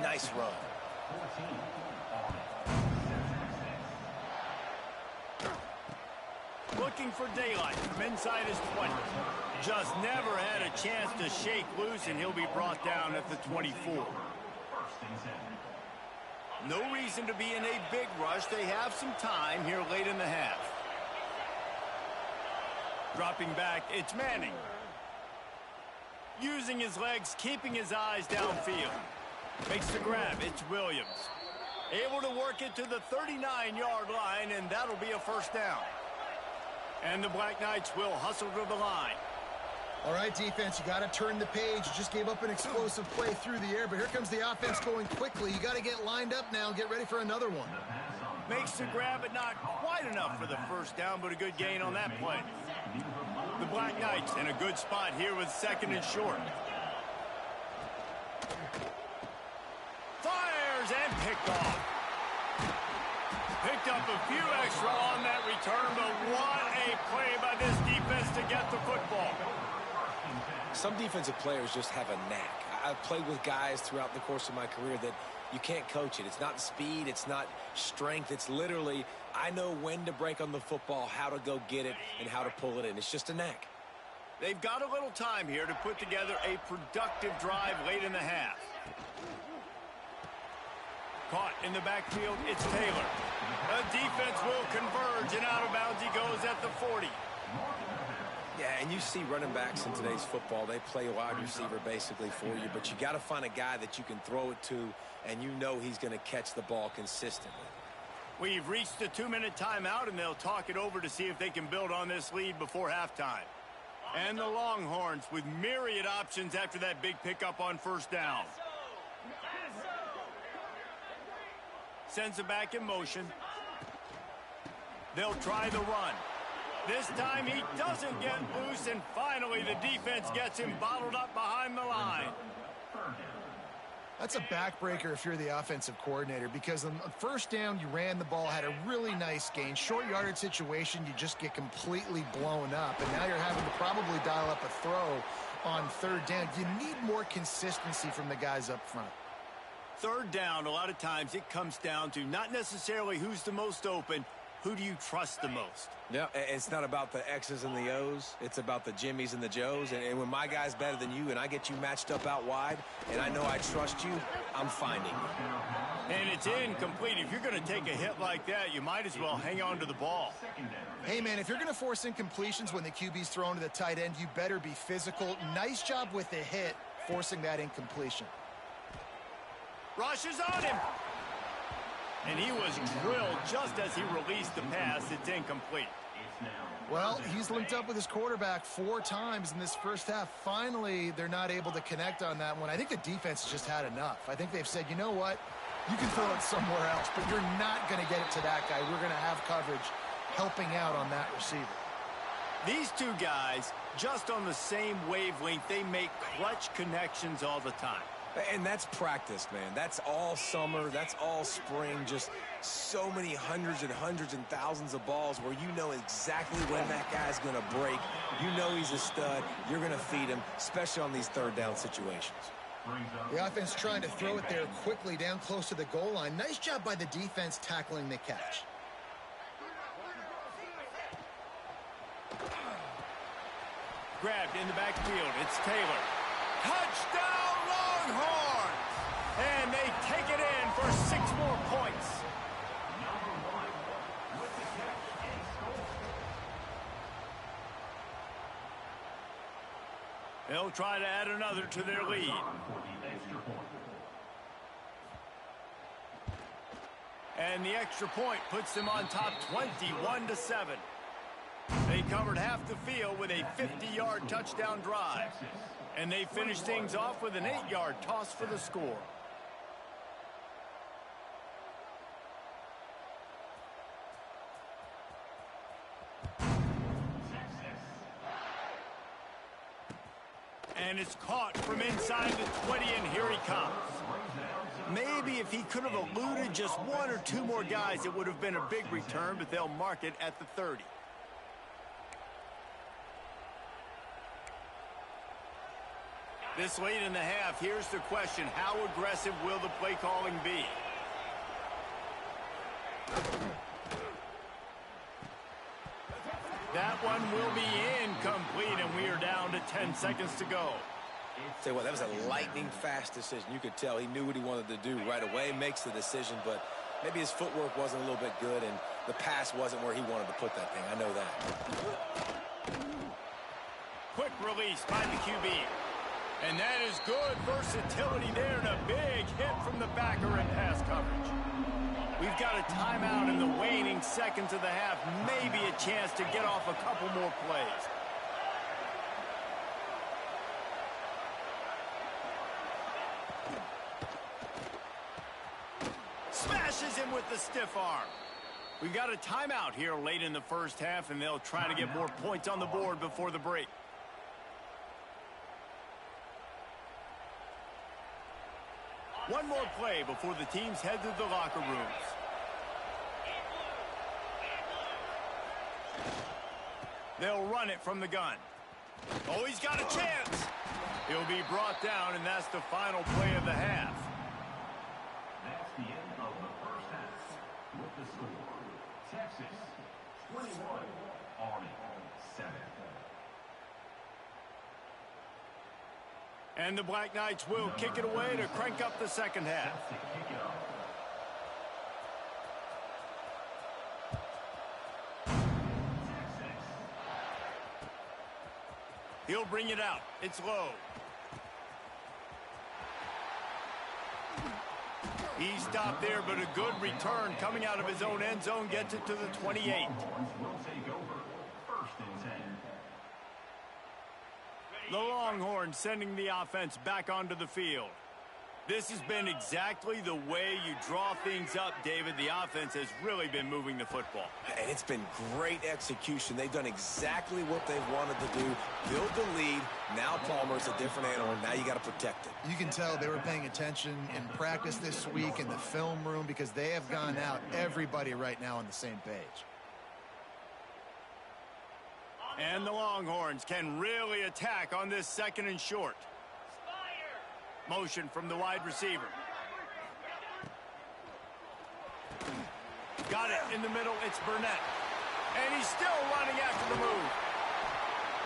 Nice run. Looking for daylight from inside his 20. Just never had a chance to shake loose, and he'll be brought down at the 24. No reason to be in a big rush. They have some time here late in the half. Dropping back, it's Manning. Using his legs, keeping his eyes downfield. Makes the grab, it's Williams. Able to work it to the 39-yard line, and that'll be a first down. And the Black Knights will hustle to the line. All right, defense, you got to turn the page. You just gave up an explosive play through the air, but here comes the offense going quickly. You got to get lined up now and get ready for another one. Makes the grab, but not quite enough for the first down, but a good gain on that play. The Black Knights in a good spot here with second and short. Fires and picked off. Picked up a few extra on that return, but what a play by this defense to get the football. Some defensive players just have a knack. I've played with guys throughout the course of my career that you can't coach it. It's not speed, it's not strength. It's literally, I know when to break on the football, how to go get it, and how to pull it in. It's just a knack. They've got a little time here to put together a productive drive late in the half. Caught in the backfield, it's Taylor. The defense will converge, and out of bounds he goes at the 40. Yeah, and you see running backs in today's football, they play wide receiver basically for you, but you got to find a guy that you can throw it to, and you know he's going to catch the ball consistently. We've reached the 2-minute timeout, and they'll talk it over to see if they can build on this lead before halftime. And the Longhorns with myriad options after that big pickup on first down. Sends it back in motion. They'll try the run. This time he doesn't get loose, and finally the defense gets him bottled up behind the line. That's a backbreaker if you're the offensive coordinator, because on first down, you ran the ball, had a really nice gain. Short yardage situation, you just get completely blown up, and now you're having to probably dial up a throw on third down. You need more consistency from the guys up front. Third down, a lot of times it comes down to not necessarily who's the most open, who do you trust the most? Yeah, it's not about the X's and the O's. It's about the Jimmies and the Joes. And when my guy's better than you and I get you matched up out wide and I know I trust you, I'm finding you. And it's incomplete. If you're going to take a hit like that, you might as well hang on to the ball. Hey, man, if you're going to force incompletions when the QB's thrown to the tight end, you better be physical. Nice job with the hit, forcing that incompletion. Rushes on him. And he was drilled just as he released the pass. It's incomplete. Well, he's linked up with his quarterback 4 times in this first half. Finally, they're not able to connect on that one. I think the defense has just had enough. I think they've said, you know what? You can throw it somewhere else, but you're not going to get it to that guy. We're going to have coverage helping out on that receiver. These two guys, just on the same wavelength, they make clutch connections all the time. And that's practice, man. That's all summer. That's all spring. Just so many hundreds and thousands of balls where you know exactly when that guy's going to break. You know he's a stud. You're going to feed him, especially on these third down situations. The offense trying to throw it there quickly down close to the goal line. Nice job by the defense tackling the catch. Grabbed in the backfield. It's Taylor. Touchdown, Longhorns! And they take it in for 6 more points. They'll try to add another to their lead. And the extra point puts them on top 21-7. They covered half the field with a 50-yard touchdown drive. And they finished things off with an 8-yard toss for the score. And it's caught from inside the 20, and here he comes. Maybe if he could have eluded just 1 or 2 more guys, it would have been a big return, but they'll mark it at the 30. This late in the half, here's the question. How aggressive will the play calling be? That one will be incomplete, and we are down to 10 seconds to go. Tell you what, that was a lightning-fast decision. You could tell he knew what he wanted to do right away, makes the decision, but maybe his footwork wasn't a little bit good, and the pass wasn't where he wanted to put that thing. I know that. Quick release by the QB. And that is good versatility there, and a big hit from the backer in pass coverage. We've got a timeout in the waning seconds of the half. Maybe a chance to get off a couple more plays. Smashes him with the stiff arm. We've got a timeout here late in the first half, and they'll try to get more points on the board before the break. One more play before the teams head to the locker rooms. They'll run it from the gun. Oh, he's got a chance. He'll be brought down, and that's the final play of the half. That's the end of the first half. With the score, Texas 21, Army 7. And the Black Knights will kick it away to crank up the second half. He'll bring it out. It's low. He stopped there, but a good return coming out of his own end zone gets it to the 28. The Longhorns sending the offense back onto the field. This has been exactly the way you draw things up, David. The offense has really been moving the football. And it's been great execution. They've done exactly what they've wanted to do. Build the lead. Now Palmer's a different animal. Now you got to protect it. You can tell they were paying attention in practice this week in the film room because they have gone out, everybody right now on the same page. And the Longhorns can really attack on this second and short. Motion from the wide receiver. Got it in the middle. It's Burnett. And he's still running after the move.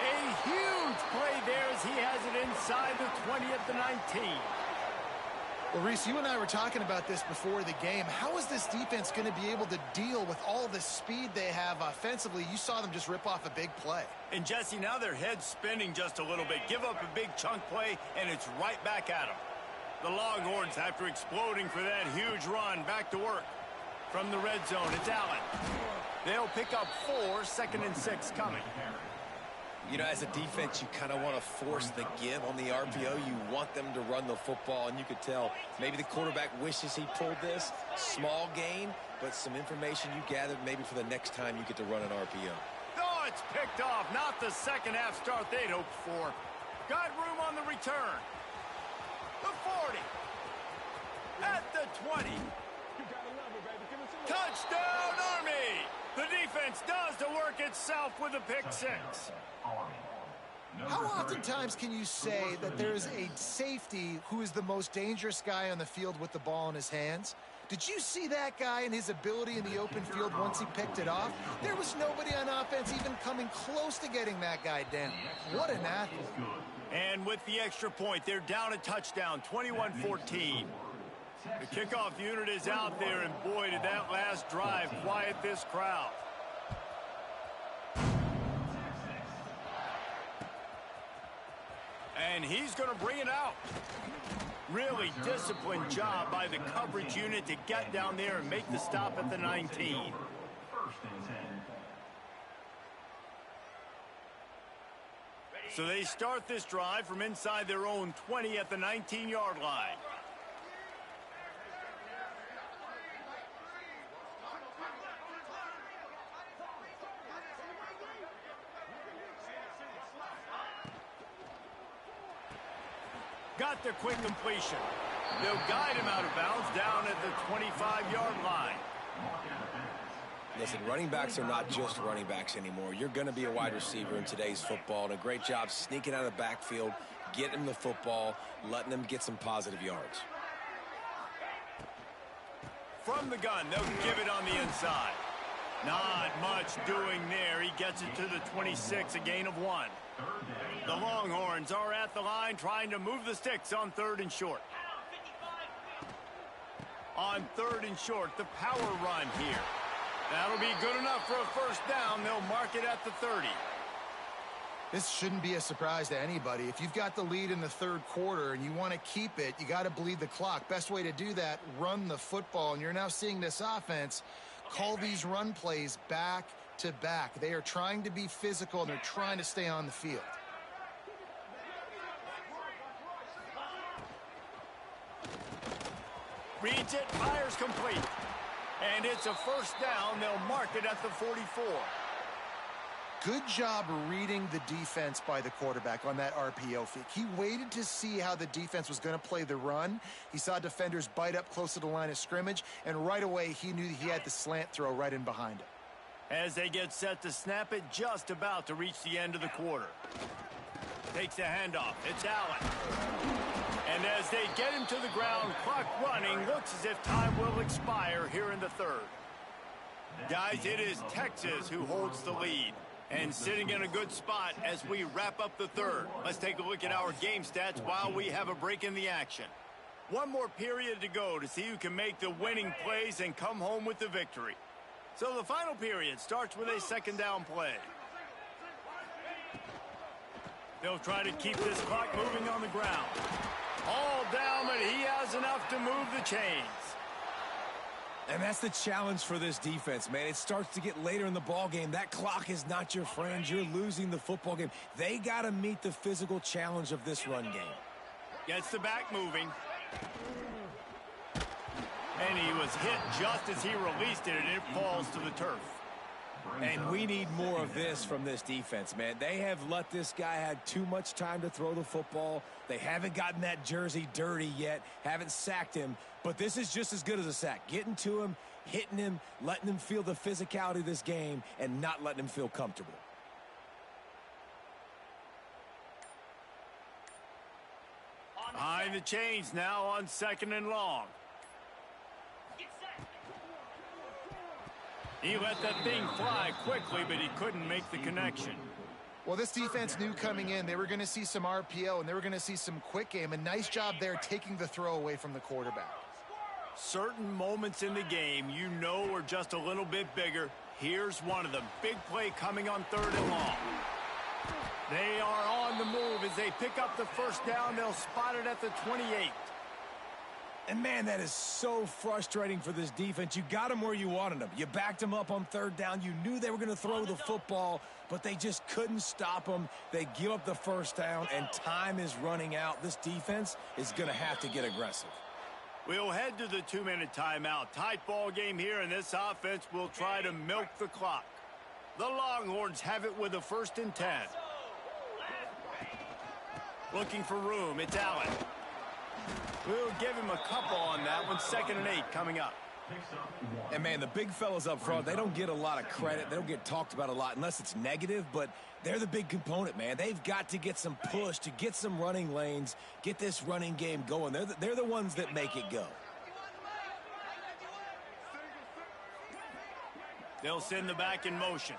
A huge play there as he has it inside the 20 at the 19. Well, Reese, you and I were talking about this before the game. How is this defense going to be able to deal with all the speed they have offensively? You saw them just rip off a big play. And, Jesse, now their head's spinning just a little bit. Give up a big chunk play, and it's right back at them. The Longhorns, after exploding for that huge run, back to work. From the red zone, it's Allen. They'll pick up 4, 2nd and 6 coming. You know, as a defense, you kind of want to force the give on the RPO. You want them to run the football, and you could tell maybe the quarterback wishes he pulled this. Small gain, but some information you gathered maybe for the next time you get to run an RPO. Oh, it's picked off. Not the second half start they'd hoped for. Got room on the return. The 40. At the 20. Touchdown, Army! The defense does the work itself with a pick 6. How oftentimes can you say that there is a safety who is the most dangerous guy on the field with the ball in his hands? Did you see that guy and his ability in the open field once he picked it off? There was nobody on offense even coming close to getting that guy down. What an athlete. And with the extra point, they're down a touchdown, 21-14. The kickoff unit is out there, and boy, did that last drive quiet this crowd. And he's going to bring it out. Really disciplined job by the coverage unit to get down there and make the stop at the 19. So they start this drive from inside their own 20 at the 19-yard line. Got the quick completion. They'll guide him out of bounds down at the 25-yard line. Listen, running backs are not just running backs anymore. You're going to be a wide receiver in today's football, and a great job sneaking out of the backfield, Get him the football, letting him get some positive yards. From the gun, they'll give it on the inside. Not much doing there. He gets it to the 26, a gain of 1. The Longhorns are at the line trying to move the sticks on 3rd and short. On 3rd and short, the power run here. That'll be good enough for a first down. They'll mark it at the 30. This shouldn't be a surprise to anybody. If you've got the lead in the 3rd quarter and you want to keep it, you got to bleed the clock. Best way to do that, run the football. And you're now seeing this offense call these run plays back to back. They are trying to be physical, and they're trying to stay on the field. Reads it, fires complete. And it's a first down. They'll mark it at the 44. Good job reading the defense by the quarterback on that RPO fake. He waited to see how the defense was going to play the run. He saw defenders bite up close to the line of scrimmage, and right away he knew he had the slant throw right in behind him. As they get set to snap it, just about to reach the end of the quarter. Takes the handoff. It's Allen. And as they get him to the ground, clock running, looks as if time will expire here in the 3rd. Guys, it is Texas who holds the lead and sitting in a good spot as we wrap up the 3rd. Let's take a look at our game stats while we have a break in the action. One more period to go to see who can make the winning plays and come home with the victory. So the final period starts with a 2nd down play. They'll try to keep this clock moving on the ground. All down, but he has enough to move the chains. And that's the challenge for this defense, man. It starts to get later in the ball game. That clock is not your friend. You're losing the football game. They got to meet the physical challenge of this run game. Gets the back moving. And he was hit just as he released it, and it falls to the turf. And we need more of this from this defense, man. They have let this guy have too much time to throw the football. They haven't gotten that jersey dirty yet, haven't sacked him. But this is just as good as a sack. Getting to him, hitting him, letting him feel the physicality of this game, and not letting him feel comfortable. Behind the chains now on 2nd and long. He let that thing fly quickly, but he couldn't make the connection. Well, this defense knew coming in they were going to see some RPO and they were going to see some quick game. A nice job there taking the throw away from the quarterback. Certain moments in the game you know are just a little bit bigger. Here's one of them. Big play coming on 3rd and long. They are on the move as they pick up the first down. They'll spot it at the 28. And, man, that is so frustrating for this defense. You got them where you wanted them. You backed them up on 3rd down. You knew they were going to throw the football, but they just couldn't stop them. They give up the first down, and time is running out. This defense is going to have to get aggressive. We'll head to the 2-minute timeout. Tight ball game here, and this offense will try to milk the clock. The Longhorns have it with a 1st and 10. Looking for room. It's Allen. We'll give him a couple on that one. 2nd and 8 coming up. And, man, the big fellas up front, they don't get a lot of credit. They don't get talked about a lot unless it's negative, but they're the big component, man. They've got to get some push, to get some running lanes, get this running game going. They're the ones that make it go. They'll send the back in motion.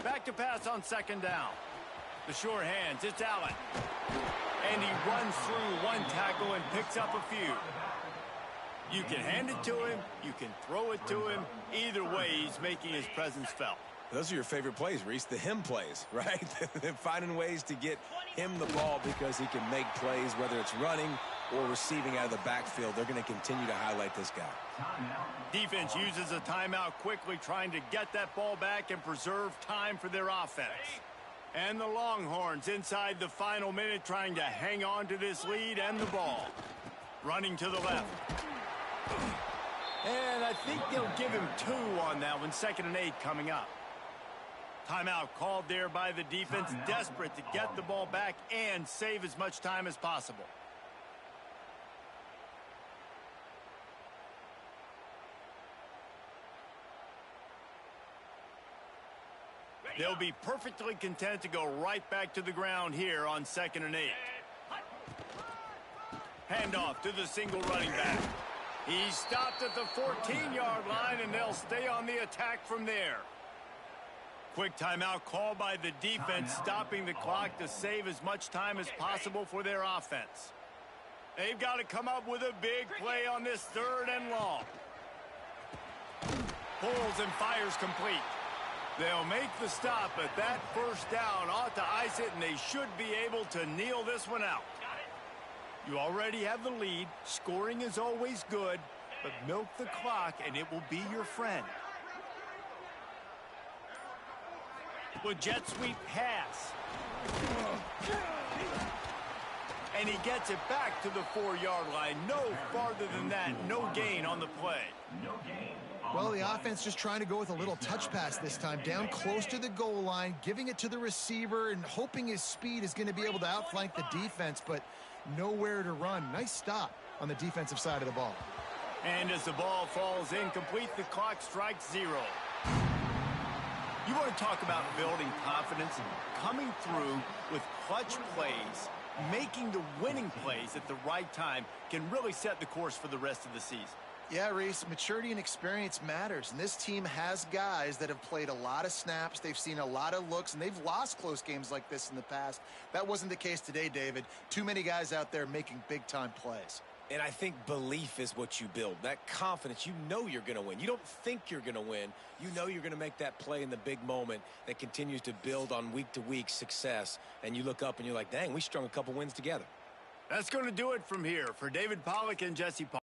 Back to pass on 2nd down. The short hands, it's Allen. And he runs through one tackle and picks up a few. You can hand it to him. You can throw it to him. Either way, he's making his presence felt. Those are your favorite plays, Reese, the him plays, right? They're finding ways to get him the ball because he can make plays, whether it's running or receiving out of the backfield. They're going to continue to highlight this guy. Defense uses a timeout quickly, trying to get that ball back and preserve time for their offense. And the Longhorns inside the final minute trying to hang on to this lead and the ball. Running to the left. And I think they'll give him 2 on that one. 2nd and 8 coming up. Timeout called there by the defense, desperate to get the ball back and save as much time as possible. They'll be perfectly content to go right back to the ground here on 2nd and 8. Handoff to the single running back. He stopped at the 14-yard line, and they'll stay on the attack from there. Quick timeout called by the defense, stopping the clock to save as much time as possible for their offense. They've got to come up with a big play on this 3rd and long. Pulls and fires complete. They'll make the stop, but that first down ought to ice it, and they should be able to kneel this one out. You already have the lead. Scoring is always good, but milk the clock, and it will be your friend. With jet sweep pass. And he gets it back to the 4-yard line. No farther than that. No gain on the play. Well, the offense just trying to go with a little touch pass this time, down close to the goal line, giving it to the receiver and hoping his speed is going to be able to outflank the defense, but nowhere to run. Nice stop on the defensive side of the ball. And as the ball falls incomplete, the clock strikes 0. You want to talk about building confidence, coming through with clutch plays, making the winning plays at the right time can really set the course for the rest of the season. Yeah, Reese, maturity and experience matters, and this team has guys that have played a lot of snaps, they've seen a lot of looks, and they've lost close games like this in the past. That wasn't the case today, David. Too many guys out there making big-time plays. And I think belief is what you build. That confidence, you know you're going to win. You don't think you're going to win. You know you're going to make that play in the big moment that continues to build on week-to-week success. And you look up and you're like, dang, we strung a couple wins together. That's going to do it from here. For David Pollack and Jesse Paul.